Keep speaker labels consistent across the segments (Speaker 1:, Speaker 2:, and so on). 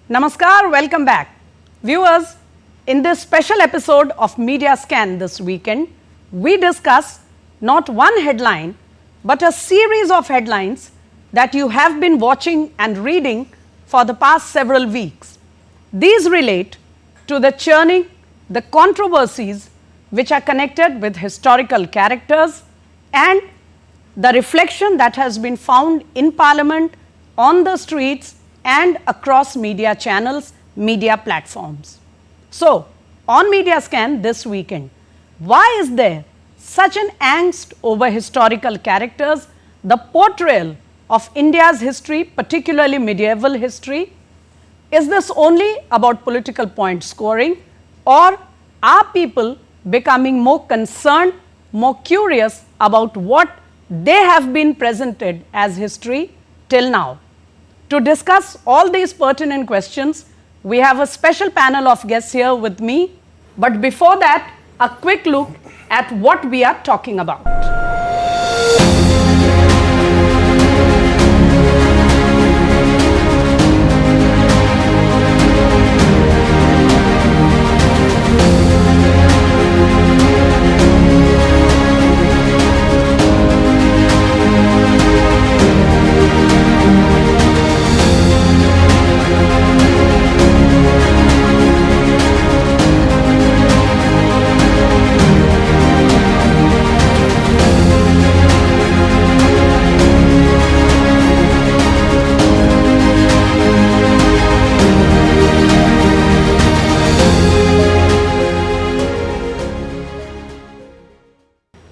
Speaker 1: Namaskar, welcome back. Viewers, in this special episode of Media Scan this weekend, we discuss not one headline, but a series of headlines that you have been watching and reading for the past several weeks. These relate to the churning, the controversies which are connected with historical characters and the reflection that has been found in Parliament, on the streets and across media channels, media platforms. So, on Media Scan this weekend, why is there such an angst over historical characters, the portrayal of India's history, particularly medieval history? Is this only about political point scoring, or are people becoming more concerned, more curious about what they have been presented as history till now? To discuss all these pertinent questions, we have a special panel of guests here with me. But before that, a quick look at what we are talking about.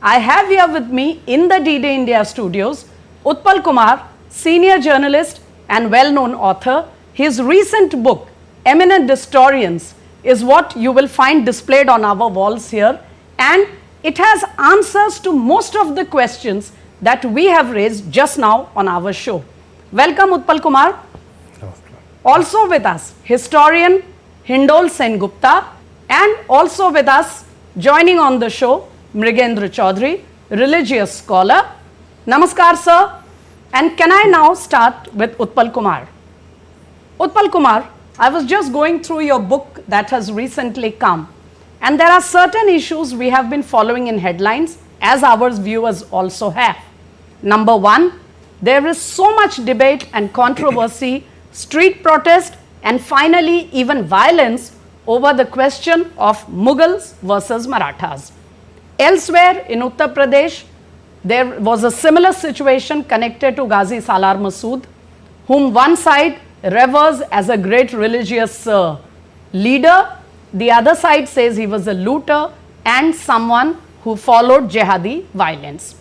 Speaker 1: I have here with me in the D-Day India studios, Utpal Kumar, senior journalist and well-known author. His recent book, Eminent Distorians, is what you will find displayed on our walls here, and it has answers to most of the questions that we have raised just now on our show. Welcome, Utpal Kumar. Also with us, historian Hindol Sengupta, and also with us, joining on the show, Mrigendra Chaudhary, religious scholar. Namaskar, sir. And can I now start with Utpal Kumar? Utpal Kumar, I was just going through your book that has recently come, and there are certain issues we have been following in headlines, as our viewers also have. Number one, there is so much debate and controversy, street protest, and finally even violence over the question of Mughals versus Marathas. Elsewhere in Uttar Pradesh, there was a similar situation connected to Ghazi Salar Masood, whom one side reveres as a great religious leader, the other side says he was a looter and someone who followed jihadi violence.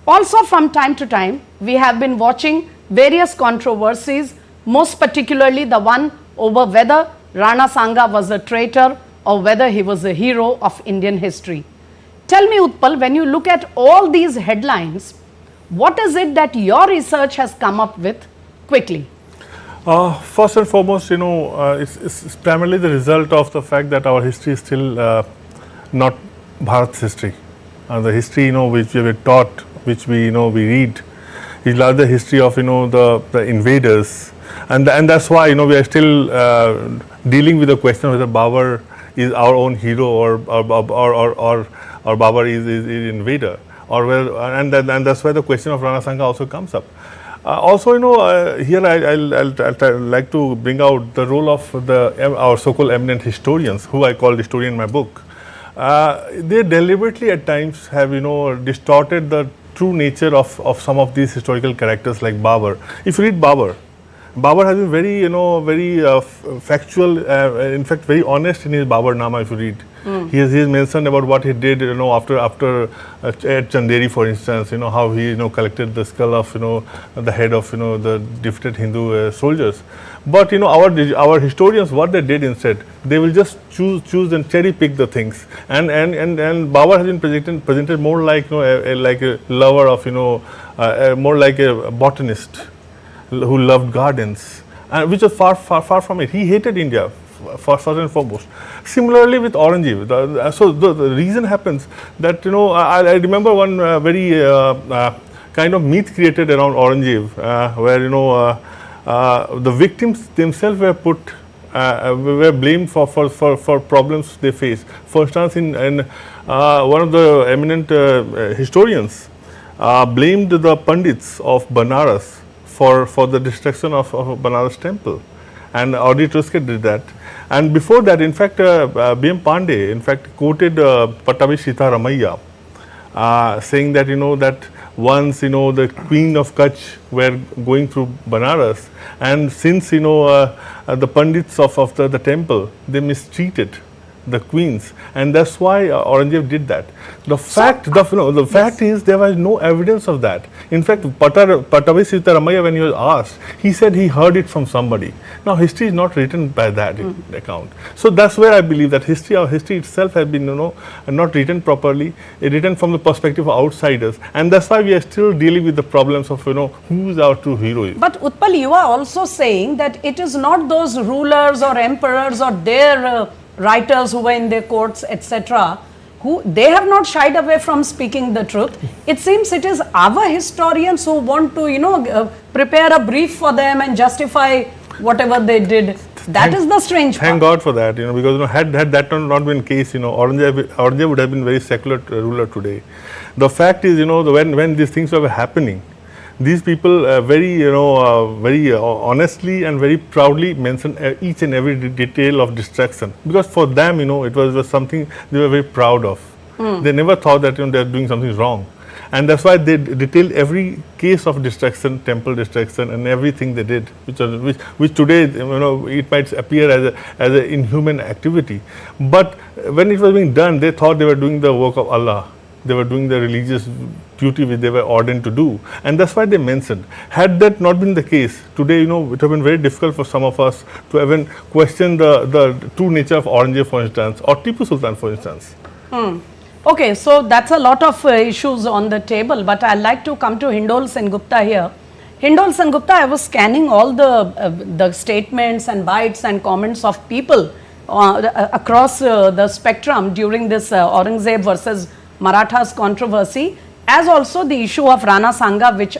Speaker 1: Also, from time to time, we have been watching various controversies, most particularly the one over whether Rana Sanga was a traitor or whether he was a hero of Indian history. Tell me, Utpal, when you look at all these headlines, what is it that your research has come up with quickly?
Speaker 2: First and foremost, it's primarily the result of the fact that our history is still not Bharat's history. The history, which we were taught, which we read, is rather the history of, the invaders. And that's why, we are still dealing with the question of whether Babur is our own hero or Babur is invader, or whether, and that's why the question of Rana Sanga also comes up. Also, here I'll like to bring out the role of our so-called eminent historians, who I call historian in my book. They deliberately at times have distorted the true nature of some of these historical characters like Babur. If you read Babur has been very factual, in fact very honest in his Babur Nama. If you read, he has mentioned about what he did, after at Chanderi, for instance, how he collected the skull of the head of the defeated Hindu soldiers. But our historians, what they did instead, they will just choose and cherry pick the things, and Babur has been presented more like like a lover of more like a botanist who loved gardens, which was far from it. He hated India first and foremost. Similarly with Aurangzeb, so the reason happens that I remember one very kind of myth created around Aurangzeb, where the victims themselves were put were blamed for problems they faced. For instance, in one of the eminent historians blamed the Pandits of Banaras for the destruction of Banaras temple, and Audrey Truscott did that. And before that, in fact, B.M. Pandey, in fact, quoted Pattabi Sita Ramaiah, saying that, that once, the Queen of Kutch were going through Banaras, and since, the Pandits of the temple, they mistreated the queens, and that's why Aurangzeb did that. The fact is there was no evidence of that. In fact, Pattabi Sita Ramaiah, when he was asked, he said he heard it from somebody. Now, history is not written by that account. So that's where I believe that history itself has been, not written properly, written from the perspective of outsiders, and that's why we are still dealing with the problems of, who is our true hero.
Speaker 1: But Utpal, you are also saying that it is not those rulers or emperors or their writers who were in their courts, etc., who they have not shied away from speaking the truth. It seems it is our historians who want to, prepare a brief for them and justify whatever they did. That is the strange
Speaker 2: Thank
Speaker 1: part.
Speaker 2: God for that, because had that not been the case, Aurangzeb would have been very secular ruler today. The fact is, when these things were happening, these people very honestly and very proudly mentioned each and every detail of destruction, because for them, it was something they were very proud of. They never thought that they are doing something wrong, and that's why they detailed every case of destruction, temple destruction, and everything they did, which today it might appear as an inhuman activity, but when it was being done, they thought they were doing the work of Allah. They were doing the religious duty which they were ordained to do, and that's why they mentioned. Had that not been the case, today, it would have been very difficult for some of us to even question the true nature of Aurangzeb, for instance, or Tipu Sultan, for instance.
Speaker 1: Okay, so that's a lot of issues on the table, but I'd like to come to Hindol Sengupta here. Hindol Sengupta, I was scanning all the statements and bites and comments of people across the spectrum during this Aurangzeb versus Marathas controversy, as also the issue of Rana Sanga, which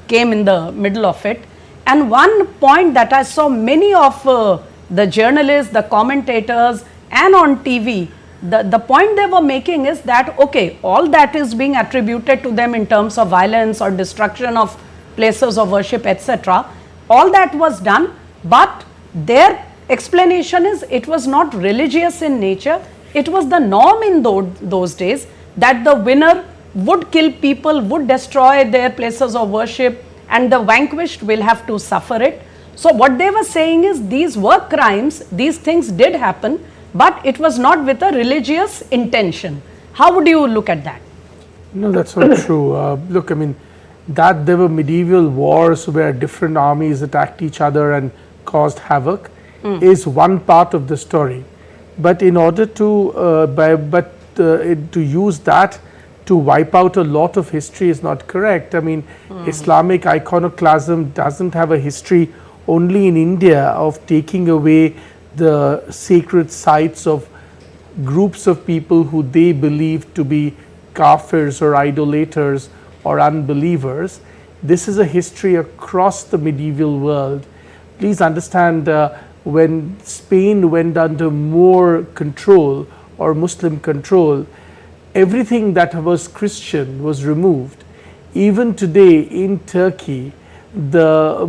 Speaker 1: came in the middle of it. And one point that I saw many of the journalists, the commentators, and on TV, the point they were making is that, okay, all that is being attributed to them in terms of violence or destruction of places of worship, etc. All that was done, but their explanation is it was not religious in nature. It was the norm in those days that the winner would kill people, would destroy their places of worship, and the vanquished will have to suffer it. So what they were saying is these were crimes, these things did happen, but it was not with a religious intention. How would you look at that?
Speaker 3: No, that's not true. Look, I mean, that there were medieval wars where different armies attacked each other and caused havoc is one part of the story. But in order to, to use that to wipe out a lot of history is not correct. I mean, Islamic iconoclasm doesn't have a history only in India of taking away the sacred sites of groups of people who they believe to be kafirs or idolaters or unbelievers. This is a history across the medieval world. Please understand, when Spain went under more control or Muslim control, everything that was Christian was removed. Even today in Turkey, under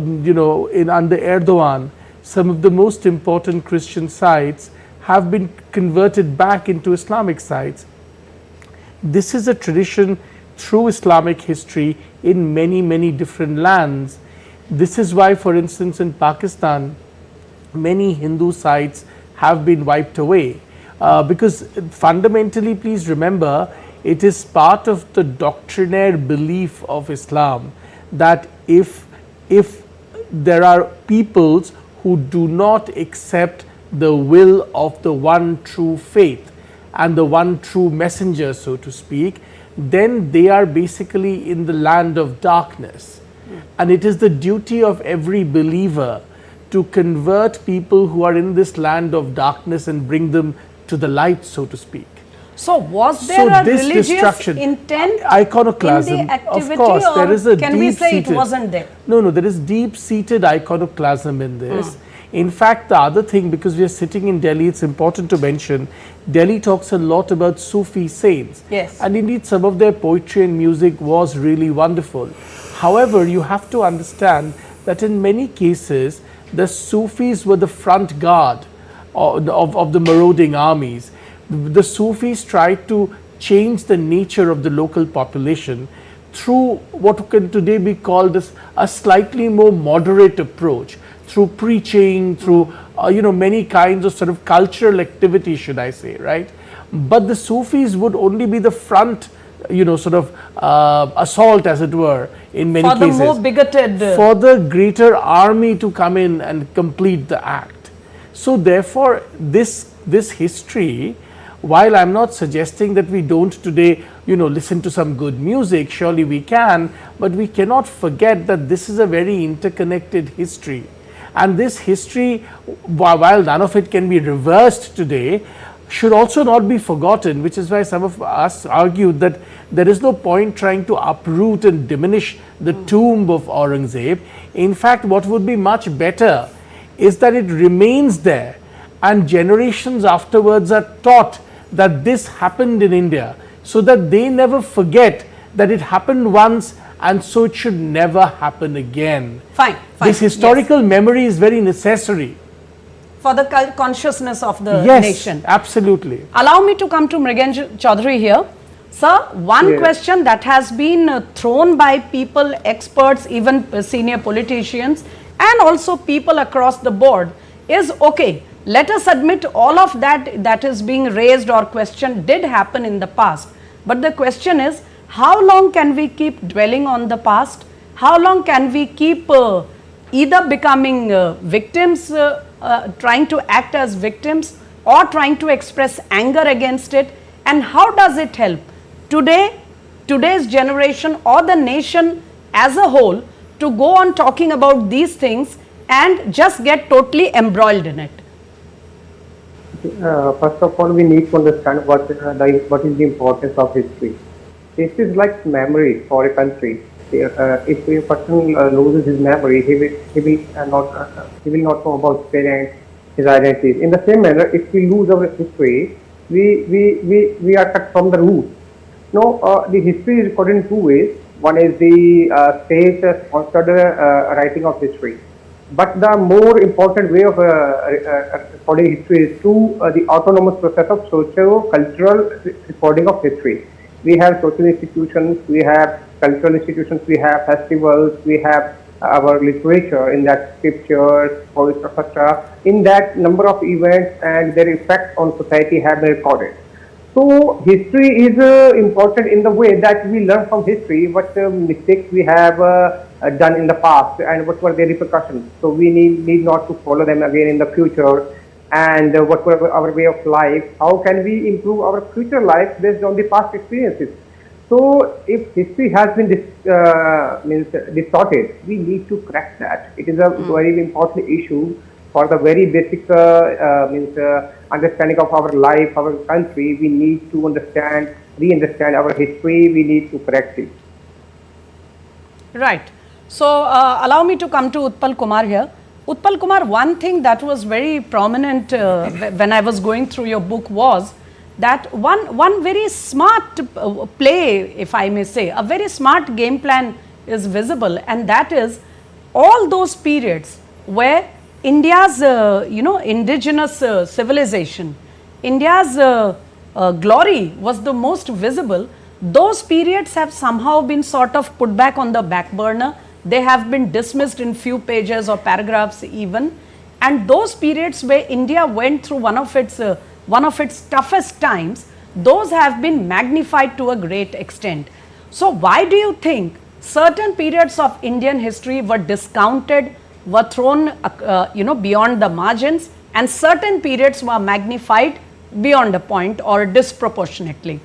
Speaker 3: Erdogan, some of the most important Christian sites have been converted back into Islamic sites. This is a tradition through Islamic history in many, many different lands. This is why, for instance, in Pakistan, many Hindu sites have been wiped away. Because fundamentally, please remember, it is part of the doctrinaire belief of Islam that if there are peoples who do not accept the will of the one true faith and the one true messenger, so to speak, then they are basically in the land of darkness. And it is the duty of every believer to convert people who are in this land of darkness and bring them to the light, so to speak.
Speaker 1: So was there a religious intent
Speaker 3: iconoclasm,
Speaker 1: in the activity,
Speaker 3: of course, there is a
Speaker 1: can we say it wasn't there?
Speaker 3: No, there is deep-seated iconoclasm in this. In fact, the other thing, because we are sitting in Delhi, it's important to mention, Delhi talks a lot about Sufi saints.
Speaker 1: Yes.
Speaker 3: And indeed, some of their poetry and music was really wonderful. However, you have to understand that in many cases, the Sufis were the front guard of the marauding armies. The Sufis tried to change the nature of the local population through what can today be called as a slightly more moderate approach, through preaching, through many kinds of sort of cultural activity, should I say, right? But the Sufis would only be the front, assault, as it were, in many
Speaker 1: for
Speaker 3: cases.
Speaker 1: the more bigoted.
Speaker 3: For the greater army to come in and complete the act. So therefore, this history, while I'm not suggesting that we don't today, listen to some good music, surely we can, but we cannot forget that this is a very interconnected history. And this history, while none of it can be reversed today, should also not be forgotten, which is why some of us argued that there is no point trying to uproot and diminish the tomb of Aurangzeb. In fact, what would be much better is that it remains there and generations afterwards are taught that this happened in India, so that they never forget that it happened once and so it should never happen again.
Speaker 1: Fine.
Speaker 3: This historical memory is very necessary.
Speaker 1: For the consciousness of the
Speaker 3: Yes,
Speaker 1: nation.
Speaker 3: absolutely.
Speaker 1: Allow me to come to Mrigendra Chaudhary here. Sir, one question that has been thrown by people, experts, even senior politicians, and also people across the board is, okay, let us admit all of that is being raised or questioned did happen in the past. But the question is, how long can we keep dwelling on the past? How long can we keep either becoming victims, trying to act as victims, or trying to express anger against it? And how does it help today's generation or the nation as a whole to go on talking about these things and just get totally embroiled in it?
Speaker 4: First of all, we need to understand what is the importance of history. History is like memory for a country. If a person loses his memory, he will not know about his parents, his identities. In the same manner, if we lose our history, we are cut from the root. No, the history is recorded in two ways. One is the state-sponsored writing of history. But the more important way of recording history is through the autonomous process of socio-cultural recording of history. We have social institutions, we have cultural institutions, we have festivals, we have our literature, in that scriptures, poets, etc. In that, number of events and their effect on society have been recorded. So history is important in the way that we learn from history what mistakes we have done in the past and what were their repercussions. So we need not to follow them again in the future. And what were our way of life? How can we improve our future life based on the past experiences? So if history has been distorted, we need to correct that. It is a very important issue for the very basic understanding of our life, our country. We need to re-understand our history. We need to correct it.
Speaker 1: Right. So allow me to come to Utpal Kumar here. Utpal Kumar, one thing that was very prominent when I was going through your book was that one very smart play, if I may say, a very smart game plan is visible, and that is all those periods where India's indigenous civilization, India's glory was the most visible. Those periods have somehow been sort of put back on the back burner. They have been dismissed in few pages or paragraphs even, and those periods where India went through one of its toughest times, those have been magnified to a great extent. So why do you think certain periods of Indian history were discounted, were thrown beyond the margins, and certain periods were magnified beyond a point or disproportionately?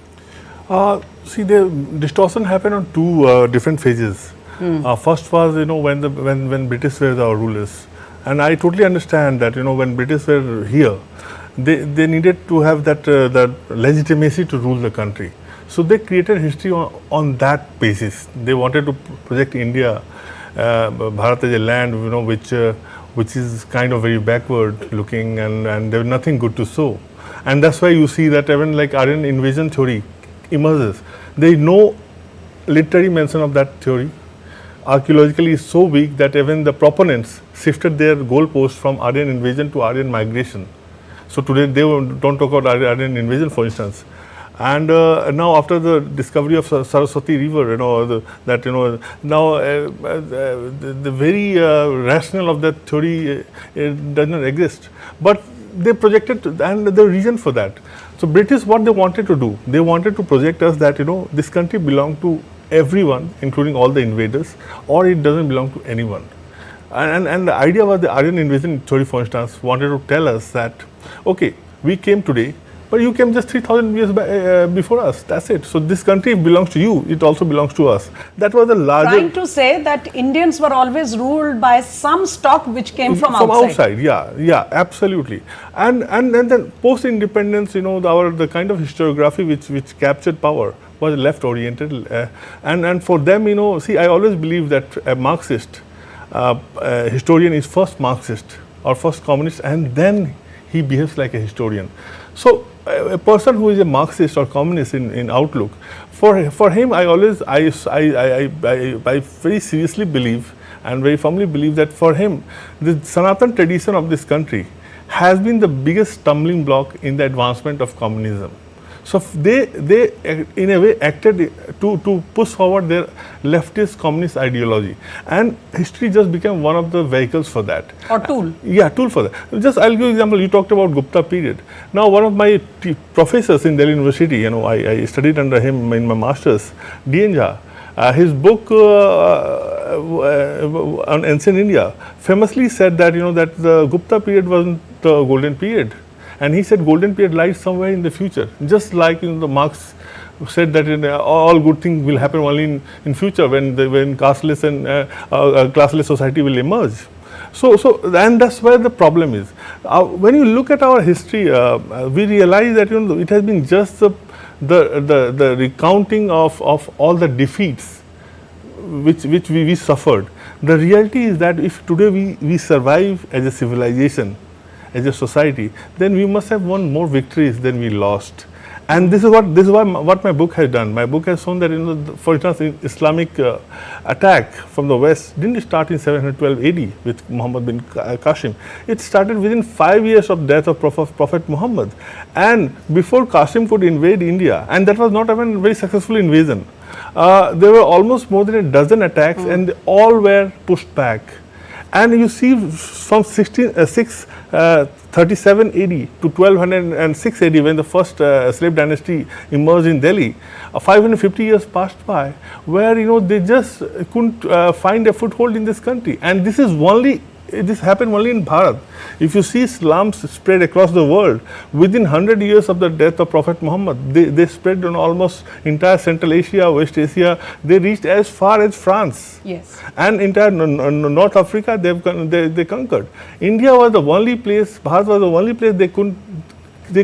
Speaker 2: See, the distortion happened on two different phases. First was, when British were our rulers, and I totally understand that, when British were here, they needed to have that legitimacy to rule the country. So they created history on that basis. They wanted to project India, Bharat as a land, which which is kind of very backward looking, and there's nothing good to show. And that's why you see that even like Aryan invasion theory emerges. There is no literary mention of that theory. Archaeologically is so weak that even the proponents shifted their goalposts from Aryan invasion to Aryan migration. So today they don't talk about Aryan invasion, for instance. And now after the discovery of Saraswati River, now the very rationale of that theory does not exist. But they projected, and the reason for that. So British, what they wanted to do, they wanted to project us that this country belonged to everyone, including all the invaders, or it doesn't belong to anyone. And the idea was the Aryan invasion theory, for instance, wanted to tell us that, okay, we came today, but you came just 3,000 years before us. That's it. So this country belongs to you. It also belongs to us. That was the larger.
Speaker 1: Trying to say that Indians were always ruled by some stock which came from outside.
Speaker 2: From outside, yeah, absolutely. And then post independence, the kind of historiography which captured power was left oriented, and for them, see, I always believe that a Marxist historian is first Marxist or first communist, and then he behaves like a historian. So a person who is a Marxist or communist in outlook, for him, I very seriously believe and very firmly believe that for him, the Sanatan tradition of this country has been the biggest stumbling block in the advancement of communism. So they in a way acted to push forward their leftist communist ideology, and history just became one of the vehicles for that.
Speaker 1: Or tool.
Speaker 2: Yeah, tool for that. Just I'll give you an example. You talked about Gupta period. Now one of my professors in Delhi University, I studied under him in my masters, D.N. Jha. His book on ancient India famously said that that the Gupta period wasn't the golden period. And he said golden period lies somewhere in the future. Just like the Marx said that all good things will happen only in future when casteless and classless society will emerge. So and that's where the problem is. When you look at our history, we realize that it has been just the recounting of all the defeats which we suffered. The reality is that if today we survive as a civilization, as a society, then we must have won more victories than we lost. And this is what my book has done. My book has shown that for instance, Islamic attack from the West didn't start in 712 AD with Muhammad bin Qasim. It started within 5 years of death of Prophet Muhammad, and before Qasim could invade India, and that was not even a very successful invasion. There were almost more than a dozen attacks, and they all were pushed back. And you see from 637 AD to 1206 AD, when the first slave dynasty emerged in Delhi, 550 years passed by where they just couldn't find a foothold in this country. And this happened only in Bharat. If you see Islam spread across the world, within 100 years of the death of Prophet Muhammad, they spread on almost entire Central Asia, West Asia. They reached as far as France.
Speaker 1: Yes.
Speaker 2: And entire North Africa, they conquered. India was the only place, Bharat was the only place they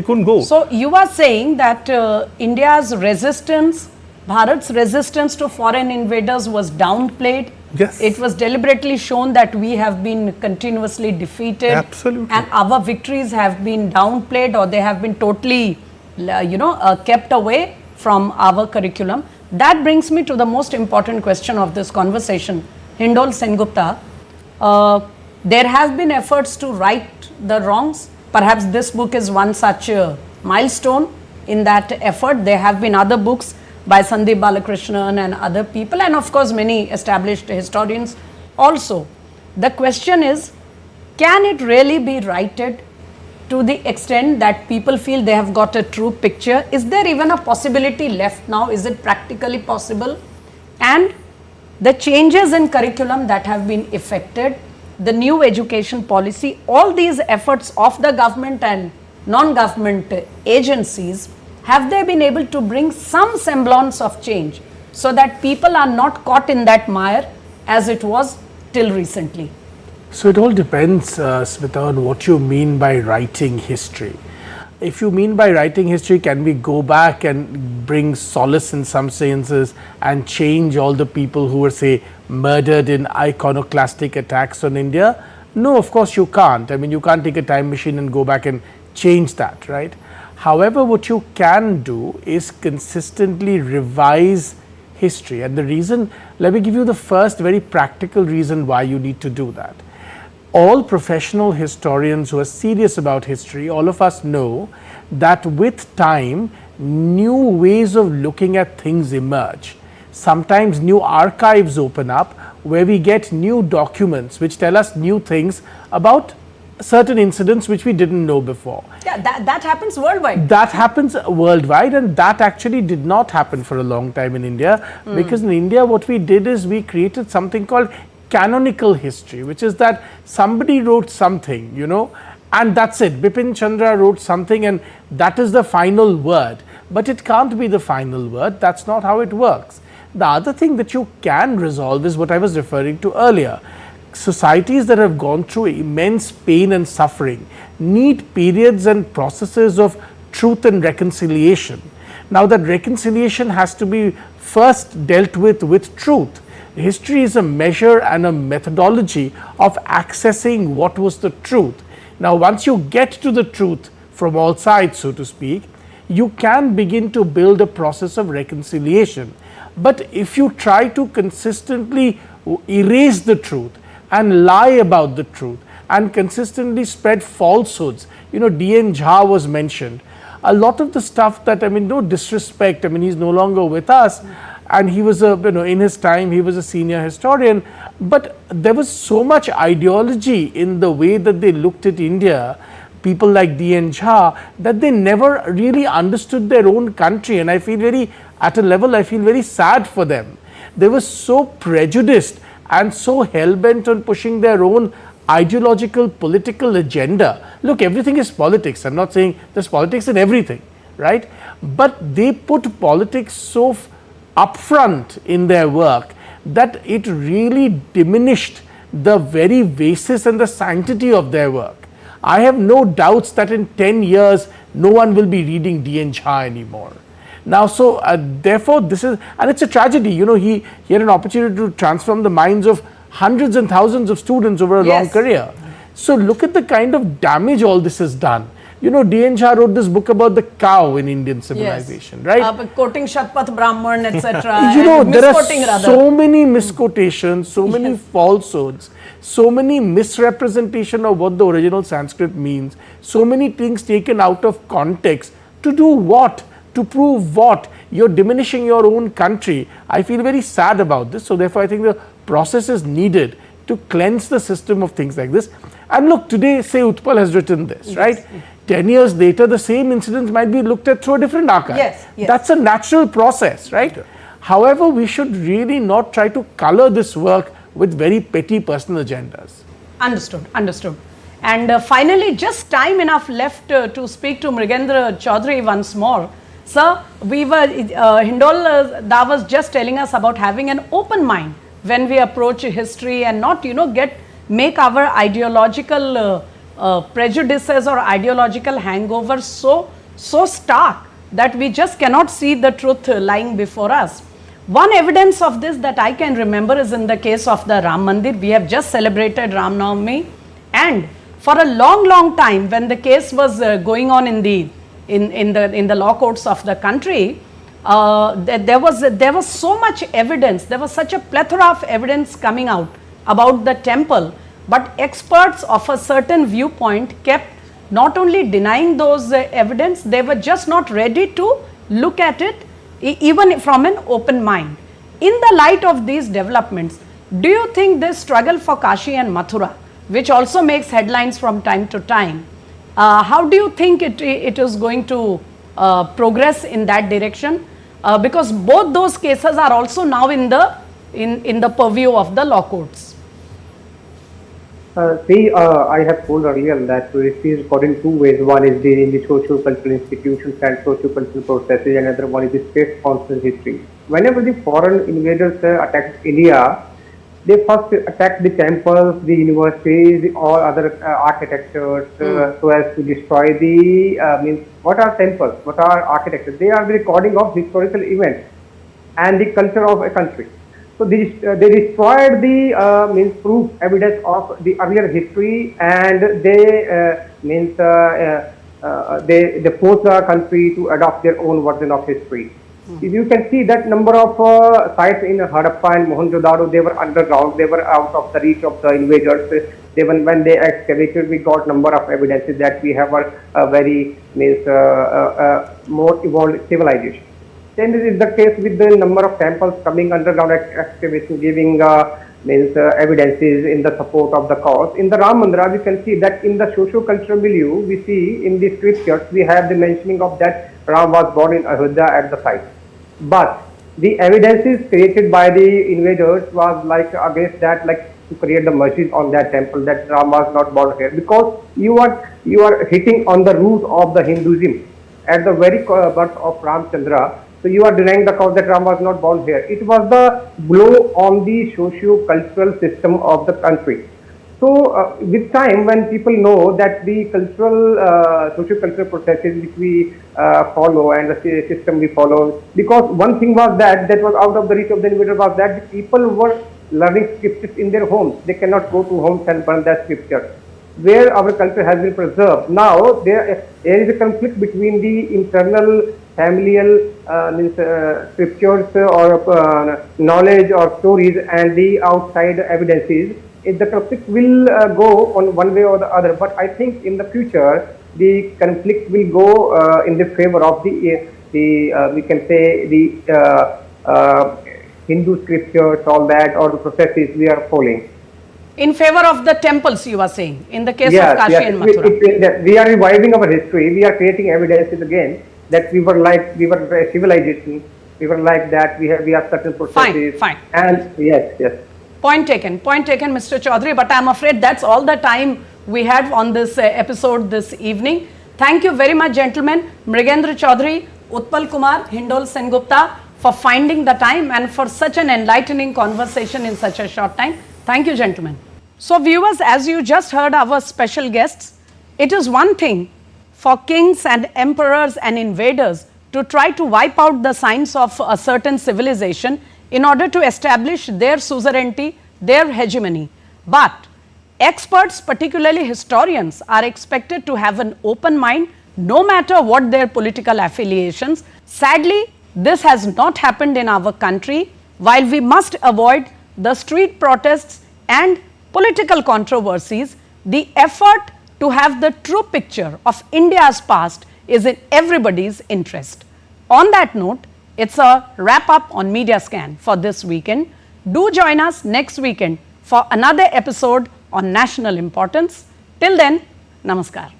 Speaker 2: couldn't go.
Speaker 1: So you are saying that India's resistance, Bharat's resistance to foreign invaders was downplayed.
Speaker 2: Yes.
Speaker 1: It was deliberately shown that we have been continuously defeated.
Speaker 2: Absolutely.
Speaker 1: And our victories have been downplayed, or they have been totally, kept away from our curriculum. That brings me to the most important question of this conversation. Hindol Sengupta, there have been efforts to right the wrongs. Perhaps this book is one such milestone in that effort. There have been other books by Sandeep Balakrishnan and other people, and of course many established historians also. The question is, can it really be righted to the extent that people feel they have got a true picture? Is there even a possibility left now? Is it practically possible? And the changes in curriculum that have been effected, the new education policy, all these efforts of the government and non-government agencies, have they been able to bring some semblance of change so that people are not caught in that mire as it was till recently?
Speaker 3: So it all depends, Smita, on what you mean by writing history. If you mean by writing history, can we go back and bring solace in some senses and change all the people who were, say, murdered in iconoclastic attacks on India? No, of course you can't. I mean, you can't take a time machine and go back and change that, right? However, what you can do is consistently revise history. And the reason, let me give you the first very practical reason why you need to do that. All professional historians who are serious about history, all of us know that with time, new ways of looking at things emerge. Sometimes new archives open up where we get new documents which tell us new things about certain incidents which we didn't know before.
Speaker 1: Yeah, that happens worldwide.
Speaker 3: That happens worldwide, and that actually did not happen for a long time in India, because in India what we did is we created something called canonical history, which is that somebody wrote something, you know, and that's it. Bipin Chandra wrote something and that is the final word, but it can't be the final word. That's not how it works. The other thing that you can resolve is what I was referring to earlier. Societies that have gone through immense pain and suffering need periods and processes of truth and reconciliation. Now that reconciliation has to be first dealt with truth. History is a measure and a methodology of accessing what was the truth. Now once you get to the truth from all sides, so to speak, you can begin to build a process of reconciliation. But if you try to consistently erase the truth and lie about the truth and consistently spread falsehoods, you know, D.N. Jha was mentioned. A lot of the stuff that, I mean, no disrespect, I mean, he's no longer with us, and he was a, you know, in his time he was a senior historian, but there was so much ideology in the way that they looked at India, people like D.N. Jha, that they never really understood their own country, and I feel very, at a level I feel very sad for them. They were so prejudiced and so hell-bent on pushing their own ideological political agenda. Look, everything is politics. I'm not saying there's politics in everything, right? But they put politics so upfront in their work that it really diminished the very basis and the sanctity of their work. I have no doubts that in 10 years, no one will be reading D.N. Jha anymore. Now, so therefore, this is, and it's a tragedy, you know, he had an opportunity to transform the minds of hundreds and thousands of students over a long career. So look at the kind of damage all this has done. You know, D.N. Jha wrote this book about the cow in Indian civilization, right?
Speaker 1: Quoting Shatpath Brahman, etc.
Speaker 3: You know, there are so many misquotations, so many falsehoods, so many misrepresentation of what the original Sanskrit means, so many things taken out of context. To do what? To prove what? You're diminishing your own country. I feel very sad about this. So therefore, I think the process is needed to cleanse the system of things like this. And look, today, say Utpal has written this, right? 10 years later, the same incidents might be looked at through a different archive. That's a natural process, right? However, we should really not try to color this work with very petty personal agendas.
Speaker 1: Understood, understood. And finally, just time enough left to speak to Mrigendra Chaudhary once more. Sir, we were, Hindol Da was just telling us about having an open mind when we approach history and not, you know, make our ideological prejudices or ideological hangovers so stark that we just cannot see the truth lying before us. One evidence of this that I can remember is in the case of the Ram Mandir. We have just celebrated Ram Navami, and for a long time when the case was going on in the law courts of the country, there was so much evidence, there was such a plethora of evidence coming out about the temple, but experts of a certain viewpoint kept not only denying those evidence, they were just not ready to look at it even from an open mind. In the light of these developments, do you think this struggle for Kashi and Mathura, which also makes headlines from time to time, how do you think it is going to progress in that direction? Because both those cases are also now in the purview of the law courts.
Speaker 4: I have told earlier that history is recorded in two ways. One is in the socio-cultural institutions and socio-cultural processes, and another one is the state-sponsored history. Whenever the foreign invaders attacked India, they first attacked the temples, the universities, all other architectures, so as to destroy the, what are temples, what are architectures? They are the recording of historical events and the culture of a country. So they destroyed the means proof evidence of the earlier history, and they they force the country to adopt their own version of history. If you can see that number of sites in Harappa and Mohenjo-daro, they were underground, they were out of the reach of the invaders. When they excavated, we got number of evidences that we have a very more evolved civilization. Then this is the case with the number of temples coming underground excavation, giving evidences in the support of the cause. In the Ram Mandira, we can see that in the socio-cultural milieu, we see in the scriptures, we have the mentioning of that Ram was born in Ayodhya at the site. But the evidences created by the invaders was like against that, like to create the masjid on that temple, that Ram was not born here, because you are hitting on the root of the Hinduism at the very birth of Ramchandra. So you are denying the cause that Ram was not born here. It was the blow on the socio-cultural system of the country. So with time, when people know that the cultural, socio-cultural processes which we follow and the system we follow, because one thing was that was out of the reach of the invader, was that the people were learning scriptures in their homes. They cannot go to homes and burn that scripture. Where our culture has been preserved, now there is a conflict between the internal familial scriptures or knowledge or stories and the outside evidences. If the conflict will go on one way or the other, but I think in the future the conflict will go in the favor of the we can say the Hindu scriptures, all that, or the processes we are following.
Speaker 1: In favor of the temples, you are saying, in the case of Kashi and Mathura.
Speaker 4: We are reviving our history. We are creating evidences again that we were a civilization. We were like that. We have certain processes.
Speaker 1: Fine.
Speaker 4: And yes.
Speaker 1: Point taken, Mr. Chaudhary, but I am afraid that's all the time we had on this episode this evening. Thank you very much, gentlemen. Mrigendra Chaudhary, Utpal Kumar, Hindol Sengupta, for finding the time and for such an enlightening conversation in such a short time. Thank you, gentlemen. So, viewers, as you just heard our special guests, it is one thing for kings and emperors and invaders to try to wipe out the signs of a certain civilization in order to establish their suzerainty, their hegemony. But experts, particularly historians, are expected to have an open mind no matter what their political affiliations. Sadly, this has not happened in our country. While we must avoid the street protests and political controversies, the effort to have the true picture of India's past is in everybody's interest. On that note, it's a wrap up on Media Scan for this weekend. Do join us next weekend for another episode on national importance. Till then, namaskar.